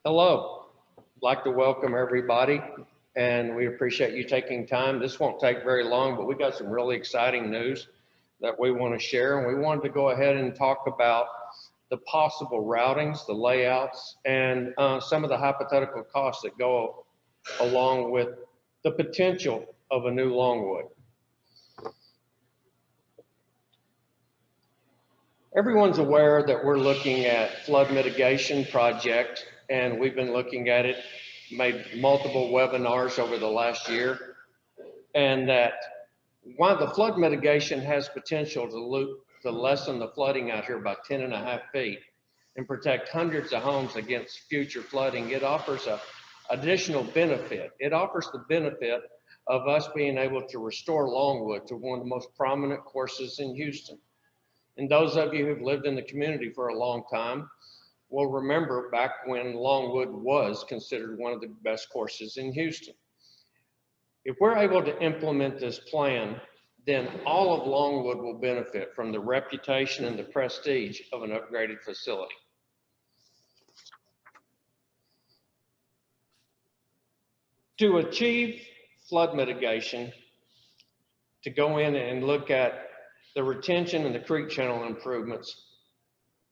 Hello, I'd like to welcome everybody and we appreciate you taking time. This won't take very long, but we got some really exciting news that we want to share. And we wanted to go ahead and talk about the possible routings, the layouts, and some of the hypothetical costs that go along with the potential of a new Longwood. Everyone's aware that we're looking at flood mitigation project, and we've been looking at it, made multiple webinars over the last year, and that while the flood mitigation has potential to lessen the flooding out here by 10.5 feet and protect hundreds of homes against future flooding, it offers an additional benefit. It offers the benefit of us being able to restore Longwood to one of the most prominent courses in Houston. And those of you who've lived in the community for a long time will remember back when Longwood was considered one of the best courses in Houston. If we're able to implement this plan, then all of Longwood will benefit from the reputation and the prestige of an upgraded facility. To achieve flood mitigation, to go in and look at the retention and the creek channel improvements,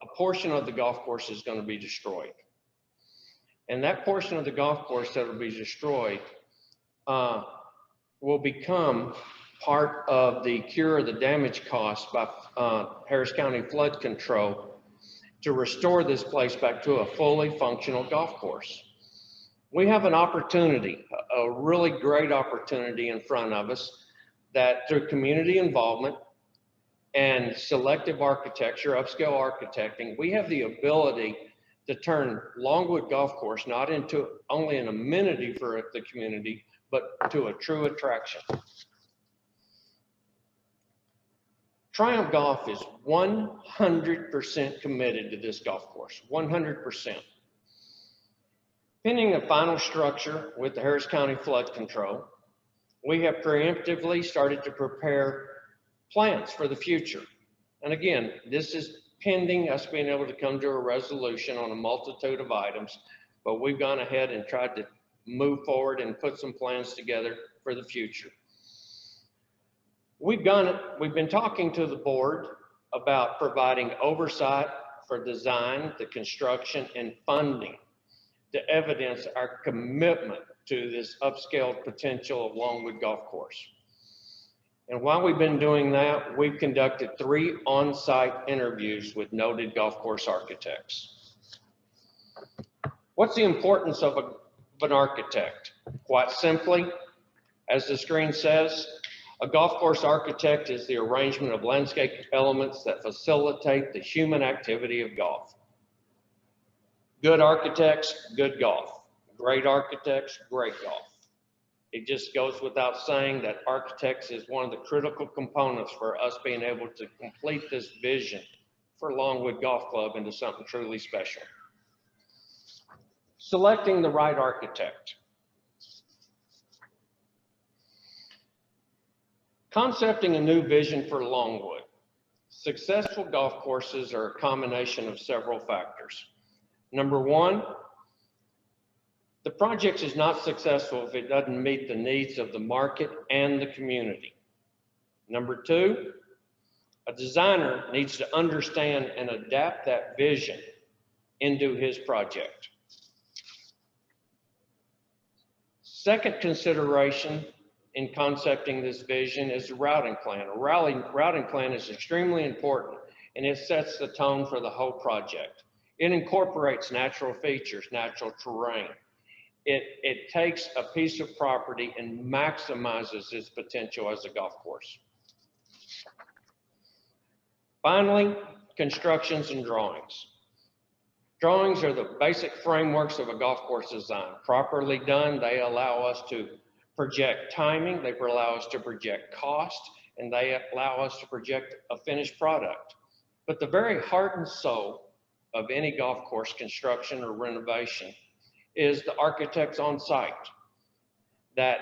a portion of the golf course is going to be destroyed. And that portion of the golf course that will be destroyed will become part of the cure of the damage cost by Harris County Flood Control to restore this place back to a fully functional golf course. We have an opportunity, a really great opportunity in front of us that through community involvement and selective architecture, upscale architecting, we have the ability to turn Longwood Golf Course not into only an amenity for the community, but to a true attraction. Triumph Golf is 100% committed to this golf course, 100%. Pending a final structure with the Harris County Flood Control, we have preemptively started to prepare plans for the future. And again, this is pending us being able to come to a resolution on a multitude of items, but we've gone ahead and tried to move forward and put some plans together for the future. We've been talking to the board about providing oversight for design, the construction, and funding to evidence our commitment to this upscaled potential of Longwood Golf Course. And while we've been doing that, we've conducted 3 on-site interviews with noted golf course architects. What's the importance of an architect? Quite simply, as the screen says, a golf course architect is the arrangement of landscape elements that facilitate the human activity of golf. Good architects, good golf. Great architects, great golf. It just goes without saying that architects is one of the critical components for us being able to complete this vision for Longwood Golf Club into something truly special. Selecting the right architect. Concepting a new vision for Longwood. Successful golf courses are a combination of several factors. Number one, the project is not successful if it doesn't meet the needs of the market and the community. Number two, a designer needs to understand and adapt that vision into his project. Second consideration in concepting this vision is the routing plan. A routing plan is extremely important, and it sets the tone for the whole project. It incorporates natural features, natural terrain. It takes a piece of property and maximizes its potential as a golf course. Finally, constructions and drawings. Drawings are the basic frameworks of a golf course design. Properly done, they allow us to project timing, they allow us to project cost, and they allow us to project a finished product. But the very heart and soul of any golf course construction or renovation is the architects on site. That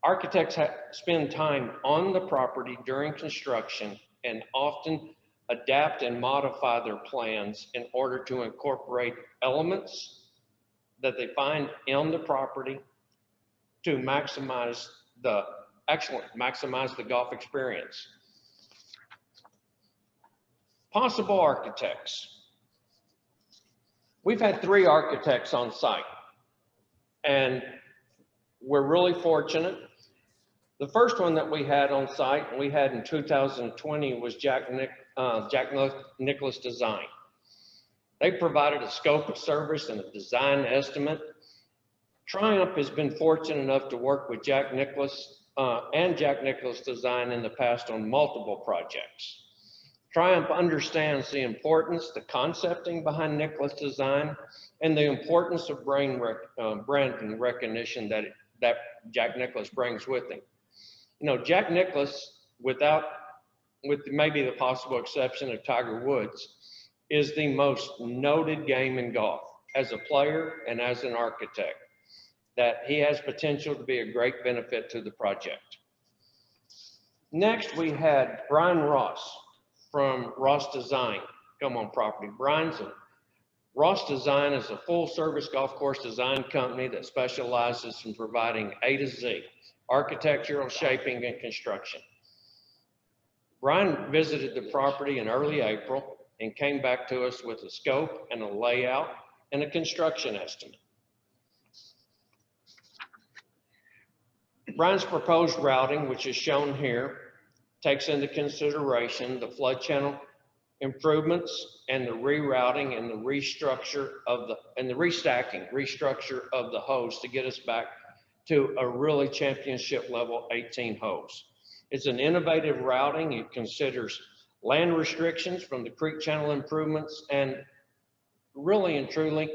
architects spend time on the property during construction and often adapt and modify their plans in order to incorporate elements that they find on the property to maximize the golf experience. Possible architects. We've had 3 architects on site, and we're really fortunate. The first one that we had on site, we had in 2020, was Nicklaus Design. They provided a scope of service and a design estimate. Triumph has been fortunate enough to work with Jack Nicklaus and Jack Nicklaus Design in the past on multiple projects. Triumph understands the importance, the concepting behind Nicklaus Design, and the importance of brand recognition that Jack Nicklaus brings with him. You know, Jack Nicklaus, with maybe the possible exception of Tiger Woods, is the most noted game in golf as a player and as an architect, that he has potential to be a great benefit to the project. Next, we had Brian Ross from Ross Design come on property. Ross Design is a full service golf course design company that specializes in providing A to Z, architectural, shaping, and construction. Brian visited the property in early April and came back to us with a scope and a layout and a construction estimate. Brian's proposed routing, which is shown here, takes into consideration the flood channel improvements and the rerouting and the restructure of the restructure of the hose to get us back to a really championship level 18 hose. It's an innovative routing. It considers land restrictions from the creek channel improvements, and really and truly,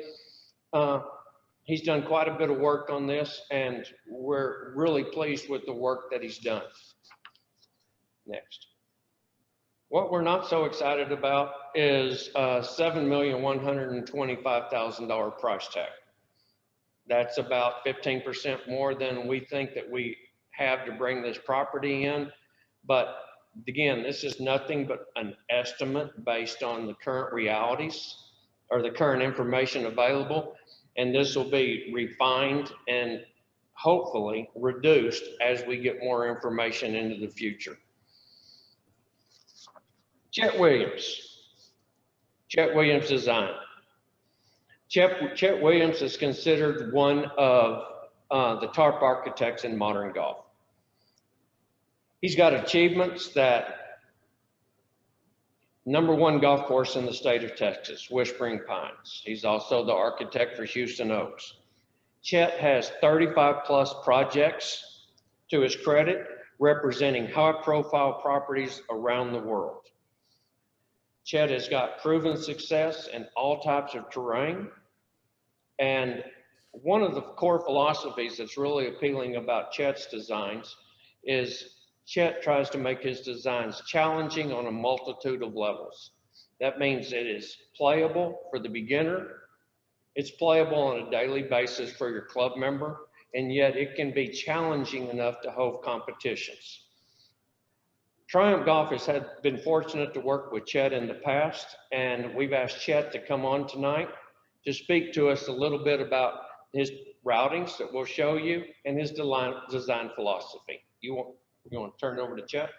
he's done quite a bit of work on this, and we're really pleased with the work that he's done. Next. What we're not so excited about is $7,125,000 price tag. That's about 15% more than we think that we have to bring this property in. But again, this is nothing but an estimate based on the current realities or the current information available. And this will be refined and hopefully reduced as we get more information into the future. Chet Williams Design. Chet Williams is considered one of the top architects in modern golf. He's got achievements that #1 golf course in the state of Texas, Whispering Pines. He's also the architect for Houston Oaks. Chet has 35+ projects to his credit, representing high-profile properties around the world. Chet has got proven success in all types of terrain. And one of the core philosophies that's really appealing about Chet's designs is Chet tries to make his designs challenging on a multitude of levels. That means it is playable for the beginner. It's playable on a daily basis for your club member, and yet it can be challenging enough to hold competitions. Triumph Golf has been fortunate to work with Chet in the past, and we've asked Chet to come on tonight to speak to us a little bit about his routings that we'll show you and his design philosophy. You want to turn it over to Chet?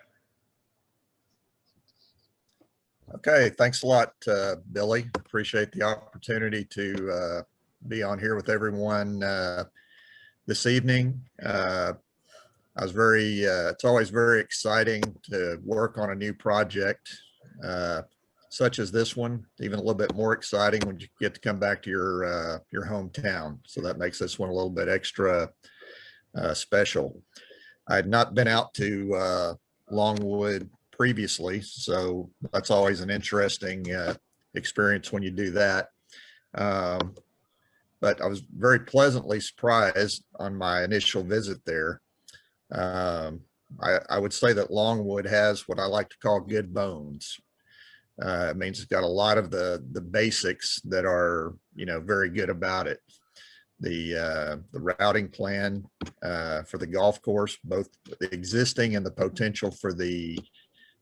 Okay, thanks a lot, Billy. Appreciate the opportunity to be on here with everyone this evening. It's always very exciting to work on a new project such as this one, even a little bit more exciting when you get to come back to your hometown. So that makes this one a little bit extra special. I had not been out to Longwood previously, so that's always an interesting experience when you do that. But I was very pleasantly surprised on my initial visit there. I would say that Longwood has what I like to call good bones. It means it's got a lot of the basics that are, very good about it. The routing plan for the golf course, both the existing and the potential for the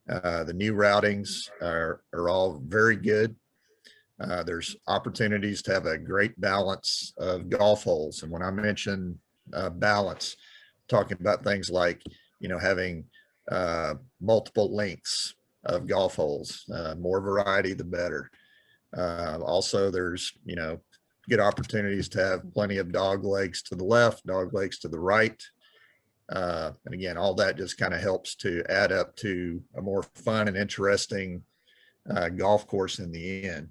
new routings are all very good. There's opportunities to have a great balance of golf holes. And when I mention balance, talking about things like, having multiple lengths of golf holes, more variety, the better. Also, there's, good opportunities to have plenty of dog legs to the left, dog legs to the right. And again, all that just kind of helps to add up to a more fun and interesting golf course in the end.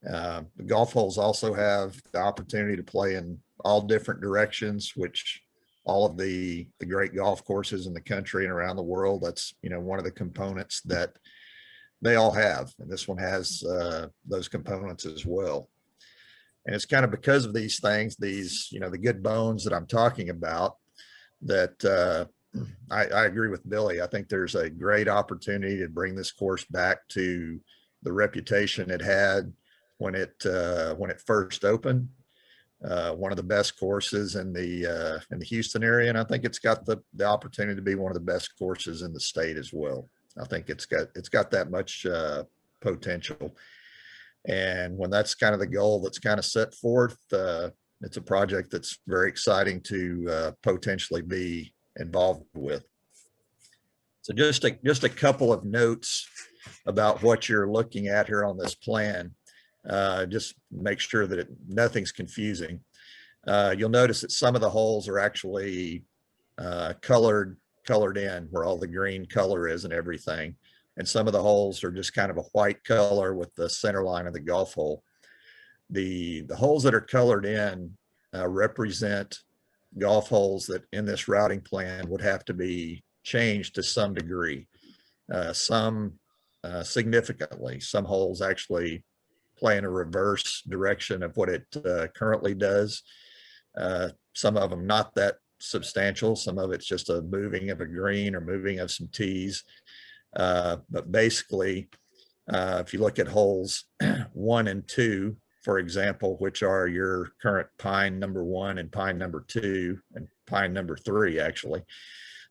The golf holes also have the opportunity to play in all different directions, which all of the great golf courses in the country and around the world, that's, one of the components that they all have. And this one has those components as well. And it's kind of because of these things, these, the good bones that I'm talking about, that I agree with Billy. I think there's a great opportunity to bring this course back to the reputation it had when it first opened. One of the best courses in the Houston area, and I think it's got the opportunity to be one of the best courses in the state as well. I think it's got that much potential. And when that's kind of the goal that's kind of set forth, it's a project that's very exciting to potentially be involved with. So just a couple of notes about what you're looking at here on this plan. Just make sure that nothing's confusing. You'll notice that some of the holes are actually colored in, where all the green color is and everything. And some of the holes are just kind of a white color with the center line of the golf hole. The holes that are colored in represent golf holes that in this routing plan would have to be changed to some degree, some significantly. Some holes actually play in a reverse direction of what it currently does. Some of them not that substantial. Some of it's just a moving of a green or moving of some tees. But basically, if you look at holes 1 and 2, for example, which are your current pine number 1 and pine number 2 and pine number 3, actually,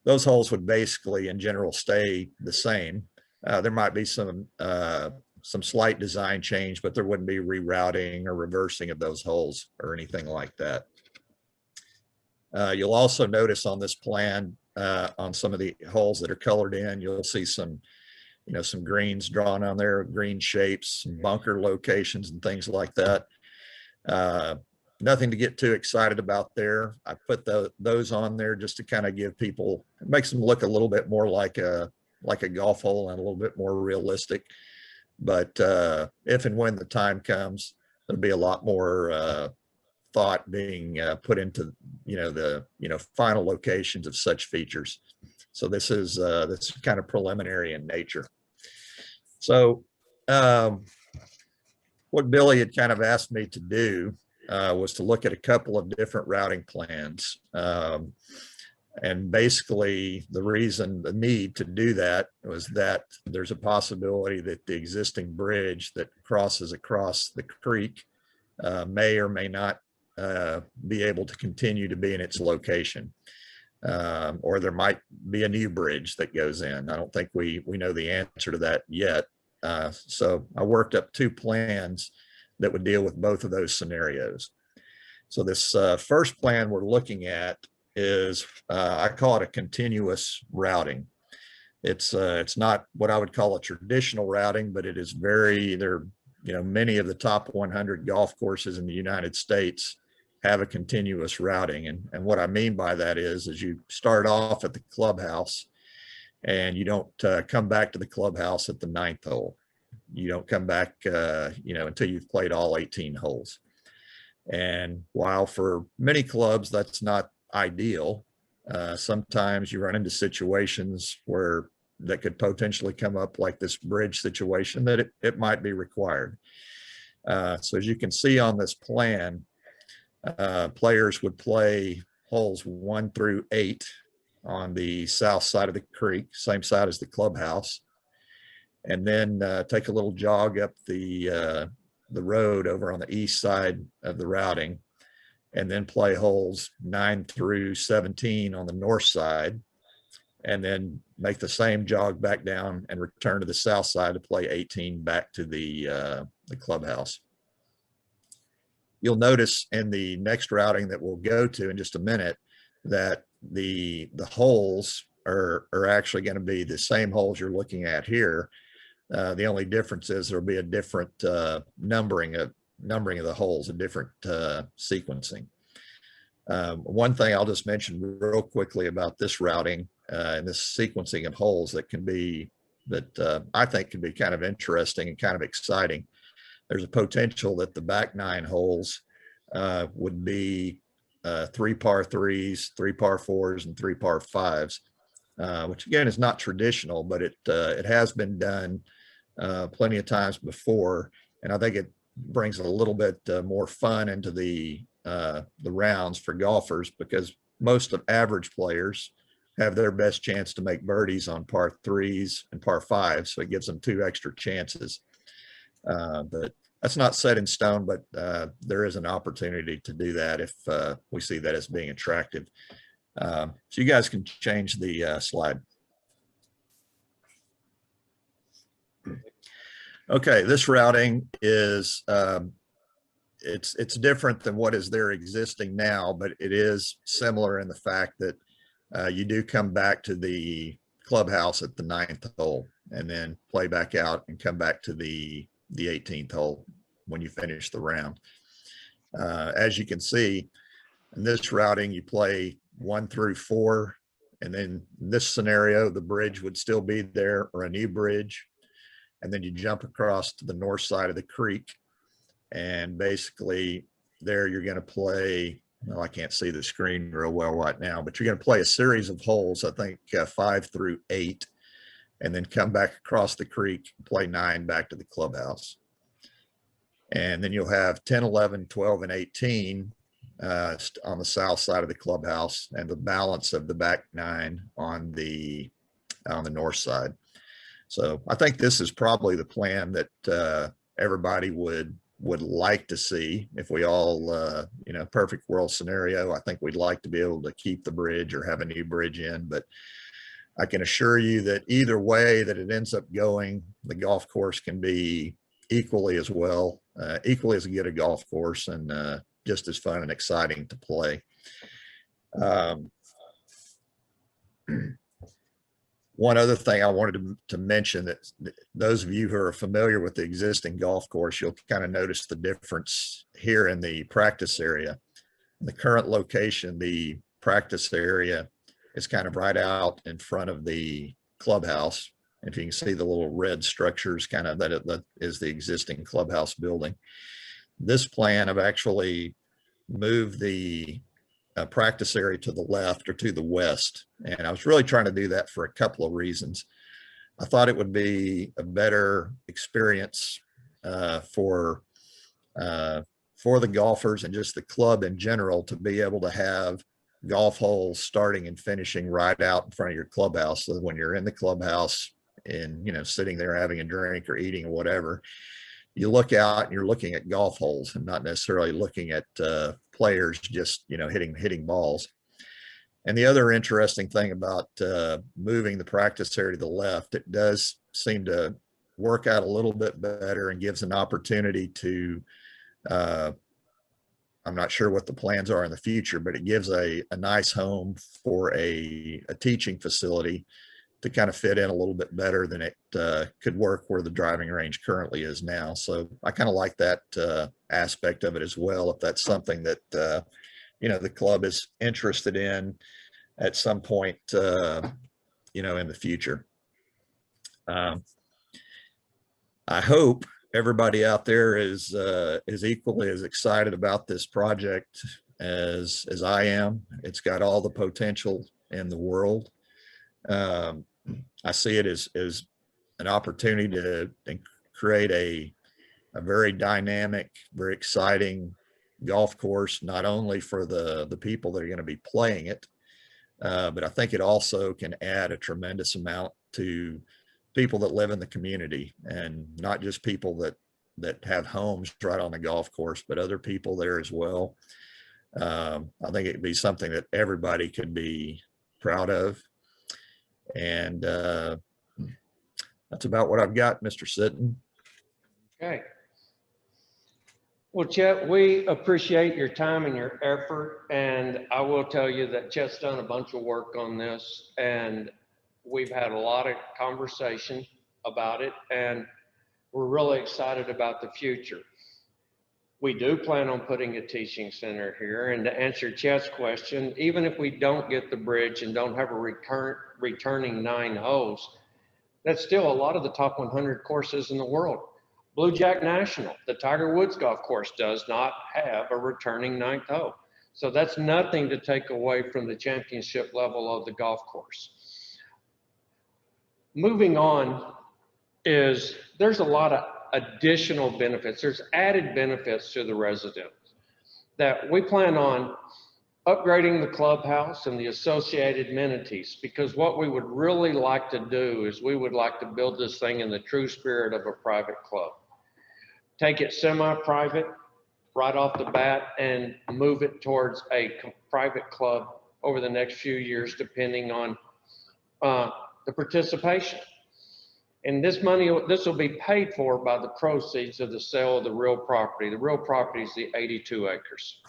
those holes would basically in general stay the same. There might be some slight design change, but there wouldn't be rerouting or reversing of those holes or anything like that. You'll also notice on this plan, on some of the holes that are colored in, you'll see some greens drawn on there, green shapes, some bunker locations and things like that. Nothing to get too excited about there. I put those on there just to kind of give people, it makes them look a little bit more like a golf hole and a little bit more realistic. But if and when the time comes, there'll be a lot more thought being put into the final locations of such features. So this is kind of preliminary in nature. So what Billy had kind of asked me to do was to look at a couple of different routing plans. And basically the need to do that was that there's a possibility that the existing bridge that crosses across the creek may or may not be able to continue to be in its location. Or there might be a new bridge that goes in. I don't think we know the answer to that yet. So I worked up 2 plans that would deal with both of those scenarios. So this first plan we're looking at is, I call it a continuous routing. It's not what I would call a traditional routing, but it is many of the top 100 golf courses in the United States have a continuous routing. And what I mean by that is you start off at the clubhouse and you don't come back to the clubhouse at the 9th hole. You don't come back, until you've played all 18 holes. And while for many clubs, that's not ideal, sometimes you run into situations where that could potentially come up, like this bridge situation, that it might be required. So as you can see on this plan, players would play holes 1 through 8 on the south side of the creek, same side as the clubhouse, and then take a little jog up the road over on the east side of the routing, and then play holes 9 through 17 on the north side, and then make the same jog back down and return to the south side to play 18 back to the clubhouse. You'll notice in the next routing that we'll go to in just a minute that the holes are actually going to be the same holes you're looking at here. The only difference is there'll be a different numbering of the holes, a different sequencing. One thing I'll just mention real quickly about this routing and this sequencing of holes that I think can be kind of interesting and kind of exciting. There's a potential that the back 9 holes would be 3 par 3s, 3 par 4s, and 3 par 5s, which again is not traditional, but it has been done plenty of times before, and I think it brings a little bit more fun into the rounds for golfers, because most of average players have their best chance to make birdies on par 3s and par 5s, so it gives them 2 extra chances. But that's not set in stone, but there is an opportunity to do that if we see that as being attractive. So you guys can change the slide. Okay, this routing is it's different than what is there existing now, but it is similar in the fact that you do come back to the clubhouse at the 9th hole and then play back out and come back to the 18th hole when you finish the round. As you can see, in this routing, you play 1 through 4, and then in this scenario, the bridge would still be there, or a new bridge, and then you jump across to the north side of the creek, and basically there you're going to play, well, I can't see the screen real well right now, but you're going to play a series of holes, I think 5 through 8, and then come back across the creek, play 9 back to the clubhouse. And then you'll have 10, 11, 12, and 18 on the south side of the clubhouse, and the balance of the back 9 on the north side. So I think this is probably the plan that everybody would like to see. If we all, perfect world scenario, I think we'd like to be able to keep the bridge or have a new bridge in, but I can assure you that either way that it ends up going, the golf course can be equally as well, equally as good a golf course, and just as fun and exciting to play. One other thing I wanted to mention, that those of you who are familiar with the existing golf course, you'll kind of notice the difference here in the practice area. In the current location, the practice area is kind of right out in front of the clubhouse. If you can see the little red structures, kind of that is the existing clubhouse building. This plan of actually moved the practice area to the left or to the west. And I was really trying to do that for a couple of reasons. I thought it would be a better experience for the golfers and just the club in general to be able to have golf holes starting and finishing right out in front of your clubhouse. So that when you're in the clubhouse and, sitting there having a drink or eating or whatever, you look out and you're looking at golf holes and not necessarily looking at players just, hitting balls. And the other interesting thing about moving the practice area to the left, it does seem to work out a little bit better and gives an opportunity to, I'm not sure what the plans are in the future, but it gives a nice home for a teaching facility to kind of fit in a little bit better than it could work where the driving range currently is now. So I kind of like that aspect of it as well, if that's something that, the club is interested in at some point, in the future. I hope everybody out there is equally as excited about this project as I am. It's got all the potential in the world. I see it as an opportunity to create a very dynamic, very exciting golf course, not only for the people that are going to be playing it, but I think it also can add a tremendous amount to people that live in the community, and not just people that have homes right on the golf course, but other people there as well. I think it'd be something that everybody could be proud of. And that's about what I've got, Mr. Sitton. Okay. Well, Chet, we appreciate your time and your effort, and I will tell you that Chet's done a bunch of work on this, and we've had a lot of conversation about it, and we're really excited about the future. We do plan on putting a teaching center here, and to answer Chet's question, even if we don't get the bridge and don't have a returning 9 holes, that's still a lot of the top 100 courses in the world. Blue Jack National, the Tiger Woods golf course, does not have a returning 9th hole. So that's nothing to take away from the championship level of the golf course. Moving on there's a lot of additional benefits. There's added benefits to the residents that we plan on upgrading the clubhouse and the associated amenities, because what we would really like to do is we would like to build this thing in the true spirit of a private club. Take it semi-private right off the bat and move it towards a private club over the next few years, depending on the participation. And this will be paid for by the proceeds of the sale of the real property. The real property is the 82 acres.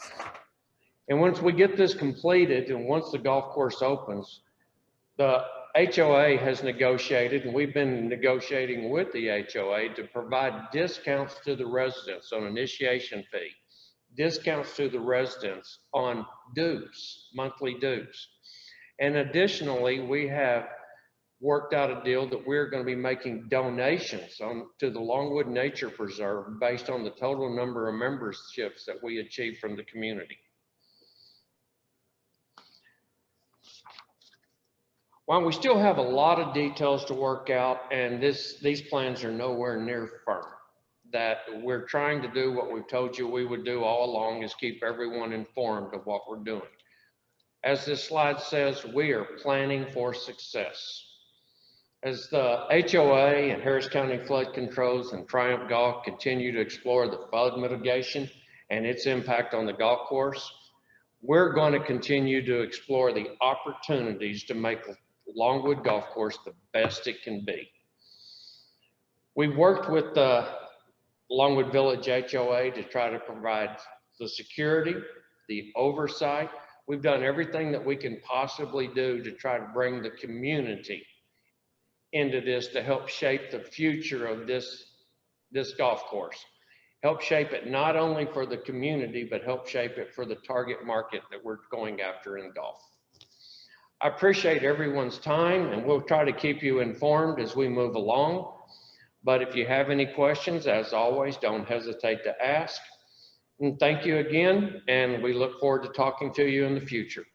And once we get this completed and once the golf course opens, the HOA has negotiated, and we've been negotiating with the HOA to provide discounts to the residents on initiation fee, discounts to the residents on dues, monthly dues. And additionally, we have worked out a deal that we're going to be making donations to the Longwood Nature Preserve based on the total number of memberships that we achieve from the community. While we still have a lot of details to work out, and these plans are nowhere near firm, that we're trying to do what we've told you we would do all along, is keep everyone informed of what we're doing. As this slide says, we are planning for success. As the HOA and Harris County Flood Controls and Triumph Golf continue to explore the flood mitigation and its impact on the golf course, we're going to continue to explore the opportunities to make Longwood Golf Course the best it can be. We've worked with the Longwood Village HOA to try to provide the security, the oversight. We've done everything that we can possibly do to try to bring the community into this to help shape the future of this golf course. Help shape it not only for the community, but help shape it for the target market that we're going after in golf. I appreciate everyone's time, and we'll try to keep you informed as we move along. But if you have any questions, as always, don't hesitate to ask. And thank you again, and we look forward to talking to you in the future.